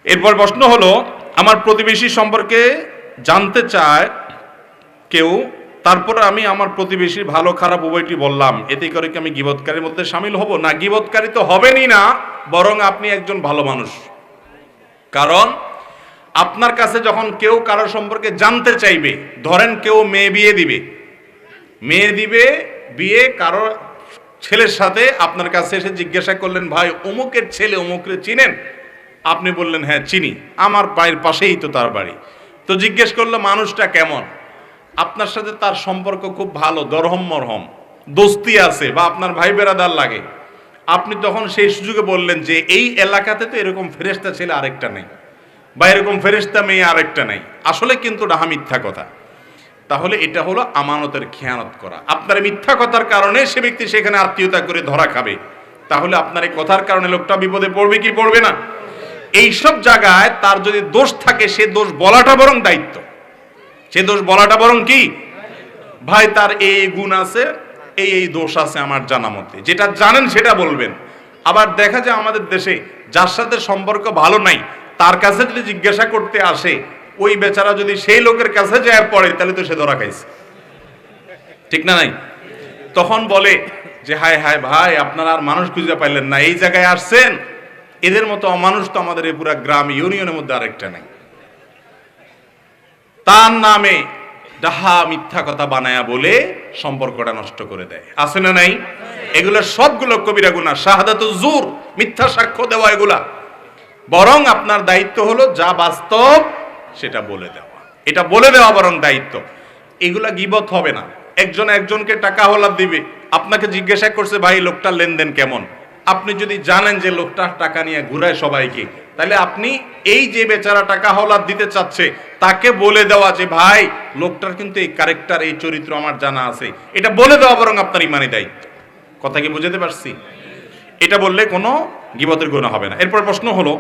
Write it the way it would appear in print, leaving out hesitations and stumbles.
এরপর প্রশ্ন হলো, আমার প্রতিবেশী সম্পর্কে জানতে চায় কেউ, তারপরে আমি আমার প্রতিবেশীর ভালো খারাপ উভয়টি বললাম, এতে করে কি আমি গীবতকারীর মধ্যে শামিল হব? না, গীবতকারী তো হবেনই না, বরং আপনি একজন ভালো মানুষ। কারণ আপনার কাছে যখন কেউ কারোর সম্পর্কে জানতে চাইবে, ধরেন কেউ মেয়ে দিবে, বিয়ে কারো ছেলের সাথে আপনার কাছে এসে জিজ্ঞাসা করলেন, ভাই অমুকের ছেলে অমুকরে চিনেন? আপনি বললেন হ্যাঁ চিনি, আমার বাড়ির পাশেই তো তার বাড়ি। তো জিজ্ঞেস করলো মানুষটা কেমন, আপনার সাথে তার সম্পর্ক খুব ভালো, দরহম মরহম, দোস্তি আছে, বা আপনার ভাই বেরাদার লাগে। আপনি তখন সেই সুযোগে বললেন যে এই এলাকাতে তো এরকম ফেরেশতা ছেলে আরেকটা নেই, বা এরকম ফেরেশতা মেয়ে আরেকটা নেই। আসলে কিন্তু ডাহা মিথ্যা কথা। তাহলে এটা হলো আমানতের খেয়ানত করা। আপনার মিথ্যা কথার কারণে সে ব্যক্তি সেখানে আত্মীয়তা করে ধরা খাবে। তাহলে আপনার এই কথার কারণে লোকটা বিপদে পড়বে কি পড়বে না? এইসব জায়গায় তার যদি দোষ থাকে, সে দোষ বলাটা বরং দায়িত্ব। সে দোষ বলাটা বরং কি, ভাই তার এই গুণ আছে, এই দোষ আছে আমার জানা মতে, যেটা জানেন সেটা বলবেন। আবার দেখা যায় আমাদের দেশে যার সাথে সম্পর্ক ভালো নাই, তার কাছে যদি জিজ্ঞাসা করতে আসে, ওই বেচারা যদি সেই লোকের কাছে যায় পড়ে, তাহলে তো সে ধরা খাইছে, ঠিক না? নাই, তখন বলে যে হায় হায় ভাই, আপনারা আর মানুষ খুঁজে পাইলেন না, এই জায়গায় আসছেন, এদের মতো অমানুষ তো আমাদের এই পুরা গ্রাম ইউনিয়নের মধ্যে আরেকটা নাই। তার নামে ডাহা মিথ্যা কথা বানায়া বলে সম্পর্কটা নষ্ট করে দেয়, আছে না নাই? এগুলো সবগুলো কবিরা গুনাহ, শাহাদাতুজ জুর, মিথ্যা সাক্ষ্য দেওয়া, এগুলা। বরং আপনার দায়িত্ব হলো যা বাস্তব সেটা বলে দেওয়া, এটা বলে দেওয়া বরং দায়িত্ব। এগুলা গীবত হবে না। একজন একজনকে টাকা হলাদ দিবে, আপনাকে জিজ্ঞাসা করছে ভাই লোকটার লেনদেন কেমন, আপনি যদি জানেন যে লোকটা টাকা নিয়ে ঘুরায় সবাইকে, তাহলে আপনি এই যে বেচারা টাকা হলাদ দিতে চাচ্ছে তাকে বলে দেওয়া যে ভাই লোকটার কিন্তু এই ক্যারেক্টার, এই চরিত্র আমার জানা আছে, এটা বলে দেওয়া বরং আপনার ইমানি দায়িত্ব। কথা কি বুঝাতে পারছি? এটা বললে কোনো গীবতের গুনাহ হবে না। এরপর প্রশ্ন হলো,